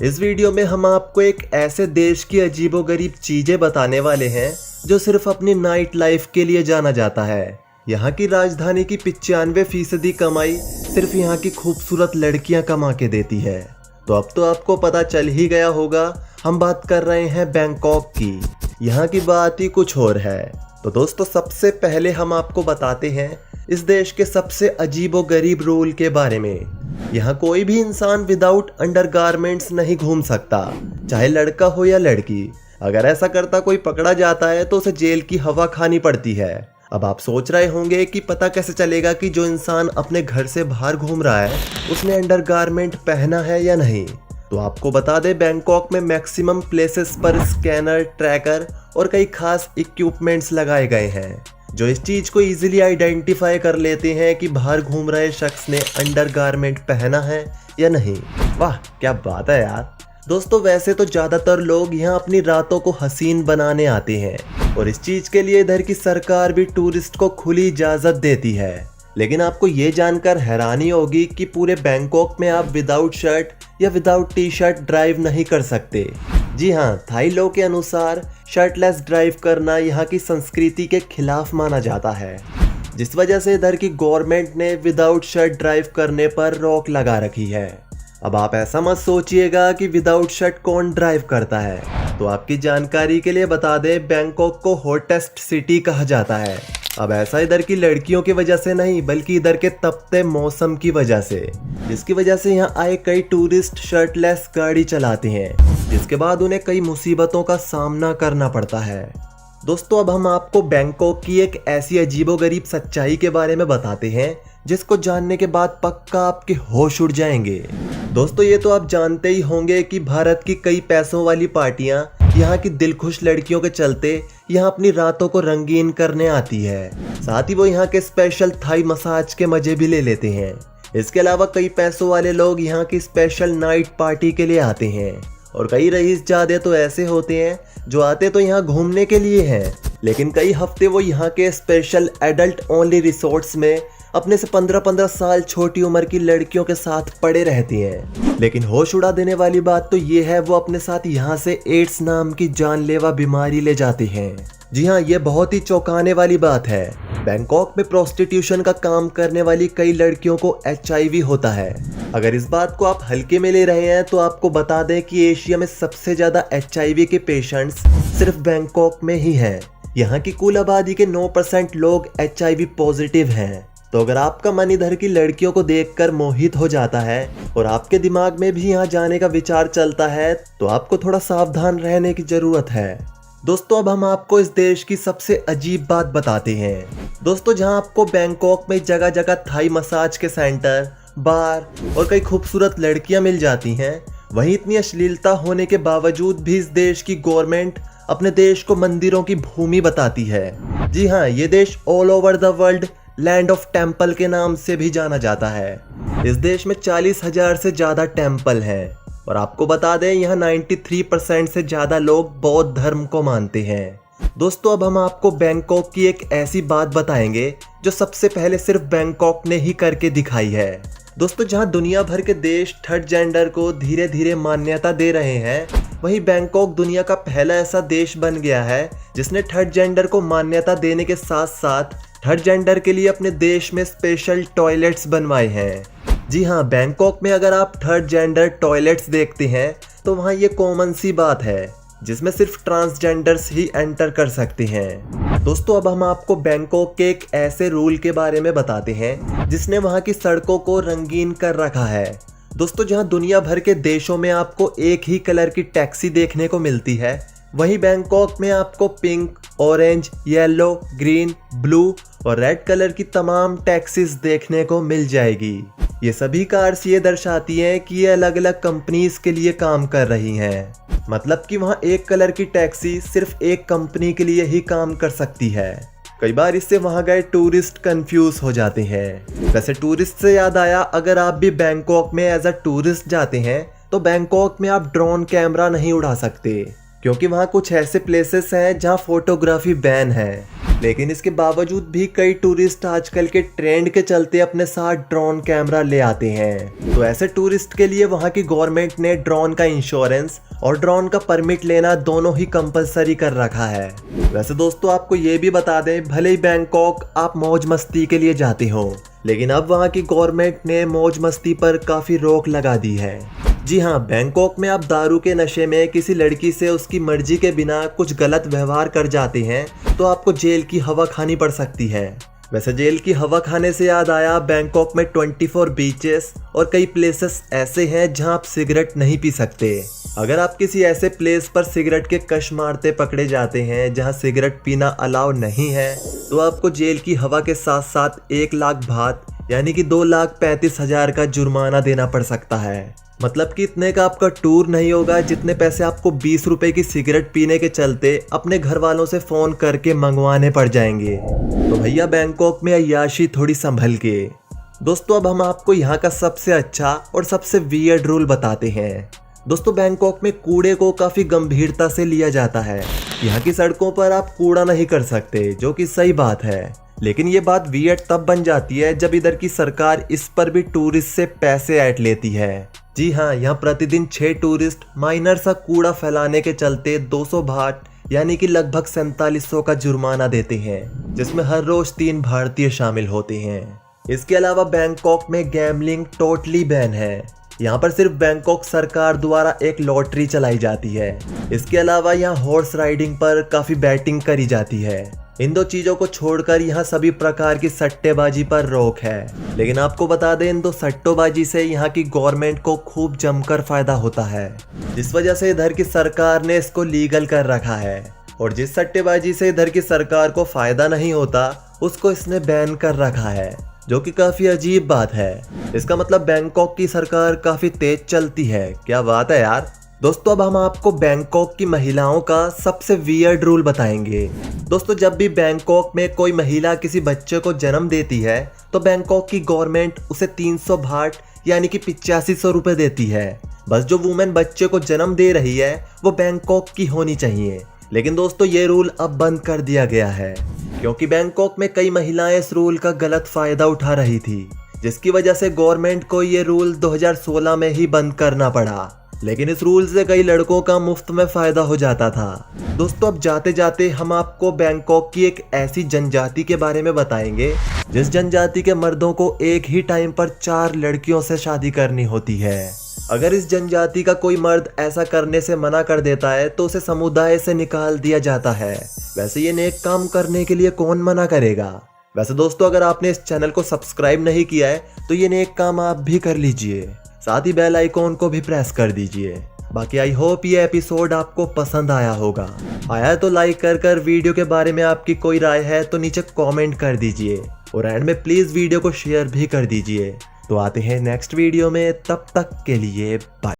इस वीडियो में हम आपको एक ऐसे देश की अजीबोगरीब चीजें बताने वाले हैं जो सिर्फ अपनी नाइट लाइफ के लिए जाना जाता है। यहाँ की राजधानी की 95% कमाई सिर्फ यहाँ की खूबसूरत लड़कियां कमा के देती है। तो अब तो आपको पता चल ही गया होगा, हम बात कर रहे हैं बैंकॉक की। यहाँ की बात ही कुछ और है। तो दोस्तों, सबसे पहले हम आपको बताते हैं इस देश के सबसे अजीबोगरीब रूल के बारे में। यहाँ कोई भी इंसान विदाउट अंडरगारमेंट्स नहीं घूम सकता, चाहे लड़का हो या लड़की। अगर ऐसा करता कोई पकड़ा जाता है तो उसे जेल की हवा खानी पड़ती है। अब आप सोच रहे होंगे कि पता कैसे चलेगा कि जो इंसान अपने घर से बाहर घूम रहा है उसने अंडरगारमेंट पहना है या नहीं। तो आपको बता दें, बैंकॉक में मैक्सिमम प्लेसेस पर स्कैनर, ट्रैकर और कई खास इक्विपमेंट्स लगाए गए हैं जो इस चीज को इजीली आइडेंटिफाई कर लेते हैं कि बाहर घूम रहे शख्स ने अंडरगारमेंट पहना है या नहीं। वाह, क्या बात है यार। दोस्तों, वैसे तो ज्यादातर लोग यहाँ अपनी रातों को हसीन बनाने आते हैं और इस चीज के लिए इधर की सरकार भी टूरिस्ट को खुली इजाजत देती है। लेकिन आपको ये जानकर हैरानी होगी कि पूरे बैंकॉक में आप विदाउट शर्ट या विदाउट टी शर्ट ड्राइव नहीं कर सकते। जी हाँ, थाई लॉ के अनुसार शर्टलेस ड्राइव करना यहाँ की संस्कृति के खिलाफ माना जाता है, जिस वजह से इधर की गवर्नमेंट ने विदाउट शर्ट ड्राइव करने पर रोक लगा रखी है। अब आप ऐसा मत सोचिएगा कि विदाउट शर्ट कौन ड्राइव करता है। तो आपकी जानकारी के लिए बता दें, बैंकॉक को हॉटेस्ट सिटी कहा जाता है। अब ऐसा इधर की लड़कियों की वजह से नहीं, बल्कि इधर के तपते मौसम की वजह से, जिसकी वजह से यहाँ आए कई टूरिस्ट शर्टलेस गाड़ी चलाते हैं, जिसके बाद उन्हें कई मुसीबतों का सामना करना पड़ता है। दोस्तों, अब हम आपको बैंकॉक की एक ऐसी अजीबोगरीब सच्चाई के बारे में बताते हैं जिसको जानने के बाद पक्का आपके होश उड़ जाएंगे। दोस्तों, ये तो आप जानते ही होंगे कि भारत की कई पैसों वाली पार्टियां यहाँ की दिलखुश लड़कियों के चलते यहाँ अपनी रातों को रंगीन करने आती है। साथ ही वो यहाँ के स्पेशल थाई मसाज के मजे भी ले लेते हैं। इसके अलावा कई पैसों वाले लोग यहाँ की स्पेशल नाइट पार्टी के लिए आते हैं और कई रईसजादे तो ऐसे होते हैं जो आते तो यहाँ घूमने के लिए हैं, लेकिन कई हफ्ते वो यहाँ के स्पेशल एडल्ट ओनली रिसोर्ट्स में अपने से 15-15 साल छोटी उम्र की लड़कियों के साथ पड़े रहती हैं। लेकिन होश उड़ा देने वाली बात तो ये है, वो अपने साथ यहाँ से एड्स नाम की जानलेवा बीमारी ले जाते हैं। जी हाँ, ये बहुत ही चौंकाने वाली बात है। बैंकॉक में प्रोस्टिट्यूशन का काम करने वाली कई लड़कियों को HIV होता है। अगर इस बात को आप हल्के में ले रहे हैं तो आपको बता दें कि एशिया में सबसे ज्यादा HIV के पेशेंट्स सिर्फ बैंकॉक में ही हैं। यहाँ की कुल आबादी के 9% लोग HIV पॉजिटिव हैं। तो अगर आपका मन इधर की लड़कियों को देखकर मोहित हो जाता है और आपके दिमाग में भी यहाँ जाने का विचार चलता है तो आपको थोड़ा सावधान रहने की जरूरत है। दोस्तों, अब हम आपको इस देश की सबसे अजीब बात बताते हैं। दोस्तों, जहाँ आपको बैंकॉक में जगह जगह थाई मसाज के सेंटर, बार और कई खूबसूरत लड़कियां मिल जाती हैं, वहीं इतनी अश्लीलता होने के बावजूद भी इस देश की गवर्नमेंट अपने देश को मंदिरों की भूमि बताती है। जी हाँ, ये देश all over the world land of temple के नाम से भी जाना जाता है। इस देश में 40,000 से ज्यादा टेम्पल हैं और आपको बता दें, यहाँ 93% से ज्यादा लोग बौद्ध धर्म को मानते हैं। दोस्तों, अब हम आपको बैंकॉक की एक ऐसी बात बताएंगे जो सबसे पहले सिर्फ बैंकॉक ने ही करके दिखाई है। दोस्तों, जहाँ दुनिया भर के देश थर्ड जेंडर को धीरे धीरे मान्यता दे रहे हैं, वहीं बैंकॉक दुनिया का पहला ऐसा देश बन गया है जिसने थर्ड जेंडर को मान्यता देने के साथ साथ थर्ड जेंडर के लिए अपने देश में स्पेशल टॉयलेट्स बनवाए हैं। जी हाँ, बैंकॉक में अगर आप थर्ड जेंडर टॉयलेट्स देखते हैं तो वहाँ ये कॉमन सी बात है, जिसमें सिर्फ ट्रांसजेंडर्स ही एंटर कर सकते हैं। दोस्तों, अब हम आपको बैंकॉक के एक ऐसे रूल के बारे में बताते हैं जिसने वहाँ की सड़कों को रंगीन कर रखा है। दोस्तों, जहाँ दुनिया भर के देशों में आपको एक ही कलर की टैक्सी देखने को मिलती है, वहीं बैंकॉक में आपको pink, orange, yellow, green, blue और रेड कलर की तमाम टैक्सीज देखने को मिल जाएगी। ये सभी कार्स ये दर्शाती हैं कि ये अलग अलग कंपनीज के लिए काम कर रही हैं। मतलब कि वहाँ एक कलर की टैक्सी सिर्फ एक कंपनी के लिए ही काम कर सकती है। कई बार इससे वहाँ गए टूरिस्ट कंफ्यूज हो जाते हैं। वैसे टूरिस्ट से याद आया, अगर आप भी बैंकॉक में एज अ टूरिस्ट जाते हैं तो बैंकॉक में आप ड्रोन कैमरा नहीं उड़ा सकते। क्योंकि वहाँ कुछ ऐसे प्लेसेस हैं जहाँ फोटोग्राफी बैन है। लेकिन इसके बावजूद भी कई टूरिस्ट आजकल के ट्रेंड के चलते अपने साथ ड्रोन कैमरा ले आते हैं। तो ऐसे टूरिस्ट के लिए वहाँ की गवर्नमेंट ने ड्रोन का इंश्योरेंस और ड्रोन का परमिट लेना दोनों ही कंपलसरी कर रखा है। वैसे दोस्तों आपको ये भी बता दें, भले ही बैंकॉक आप मौज मस्ती के लिए जाते हो, लेकिन अब वहाँ की गवर्नमेंट ने मौज मस्ती पर काफी रोक लगा दी है। जी हाँ, बैंकॉक में आप दारू के नशे में किसी लड़की से उसकी मर्जी के बिना कुछ गलत व्यवहार कर जाते हैं तो आपको जेल की हवा खानी पड़ सकती है। वैसे जेल की हवा खाने से याद आया, बैंकॉक में 24 बीचेस और कई प्लेसेस ऐसे हैं जहां आप सिगरेट नहीं पी सकते। अगर आप किसी ऐसे प्लेस पर सिगरेट के कश मारते पकड़े जाते हैं जहां सिगरेट पीना अलाउ नहीं है तो आपको जेल की हवा के साथ साथ 1 लाख बात यानी कि 2,35,000 का जुर्माना देना पड़ सकता है। मतलब कि इतने का आपका टूर नहीं होगा जितने पैसे आपको 20 रुपए की सिगरेट पीने के चलते अपने घर वालों से फोन करके मंगवाने पड़ जाएंगे। तो भैया बैंकॉक में अय्याशी थोड़ी संभल के। दोस्तों अब हम आपको यहाँ का सबसे अच्छा और सबसे वियर्ड रूल बताते हैं। दोस्तों बैंकॉक में कूड़े को काफी गंभीरता से लिया जाता है। यहाँ की सड़कों पर आप कूड़ा नहीं कर सकते, जो कि सही बात है, लेकिन ये बात वियर्ड तब बन जाती है जब इधर की सरकार इस पर भी टूरिस्ट से पैसे ऐंठ लेती है। जी हाँ, यहाँ प्रतिदिन 6 टूरिस्ट माइनर सा कूड़ा फैलाने के चलते 200 बाट यानी कि लगभग 4700 का जुर्माना देते हैं, जिसमें हर रोज 3 भारतीय शामिल होते हैं। इसके अलावा बैंकॉक में गैम्बलिंग टोटली बैन है। यहाँ पर सिर्फ बैंकॉक सरकार द्वारा एक लॉटरी चलाई जाती है। इसके अलावा यहाँ हॉर्स राइडिंग पर काफी बैटिंग करी जाती है। इन 2 चीजों को छोड़कर यहाँ सभी प्रकार की सट्टेबाजी पर रोक है। लेकिन आपको बता दें, इन 2 सट्टेबाजी से यहाँ की गवर्नमेंट को खूब जमकर फायदा होता है, जिस वजह से इधर की सरकार ने इसको लीगल कर रखा है। और जिस सट्टेबाजी से इधर की सरकार को फायदा नहीं होता उसको इसने बैन कर रखा है, जो कि काफी अजीब बात है। इसका मतलब बैंकॉक की सरकार काफी तेज चलती है। क्या बात है यार। दोस्तों अब हम आपको बैंकॉक की महिलाओं का सबसे वियर्ड रूल बताएंगे। दोस्तों जब भी बैंकॉक में कोई महिला किसी बच्चे को जन्म देती है तो बैंकॉक की गवर्नमेंट उसे 300 बाट यानी कि 8500 रुपए देती है। बस जो वुमेन बच्चे को जन्म दे रही है वो बैंकॉक की होनी चाहिए। लेकिन दोस्तों ये रूल अब बंद कर दिया गया है, क्योंकि बैंकॉक में कई महिलाएं इस रूल का गलत फायदा उठा रही थी, जिसकी वजह से गवर्नमेंट को ये रूल 2016 में ही बंद करना पड़ा। लेकिन इस रूल से कई लड़कों का मुफ्त में फायदा हो जाता था। दोस्तों अब जाते जाते हम आपको बैंकॉक की एक ऐसी जनजाति के बारे में बताएंगे जिस जनजाति के मर्दों को एक ही टाइम पर 4 लड़कियों से शादी करनी होती है। अगर इस जनजाति का कोई मर्द ऐसा करने से मना कर देता है तो उसे समुदाय से निकाल दिया जाता है। वैसे ये नेक काम करने के लिए कौन मना करेगा। वैसे दोस्तों अगर आपने इस चैनल को सब्सक्राइब नहीं किया है तो ये नेक काम आप भी कर लीजिए, साथ ही बेल आइकॉन को भी प्रेस कर दीजिए। बाकी आई होप ये एपिसोड आपको पसंद आया होगा। आया तो लाइक कर वीडियो के बारे में आपकी कोई राय है तो नीचे कमेंट कर दीजिए, और एंड में प्लीज वीडियो को शेयर भी कर दीजिए। तो आते हैं नेक्स्ट वीडियो में, तब तक के लिए बाय।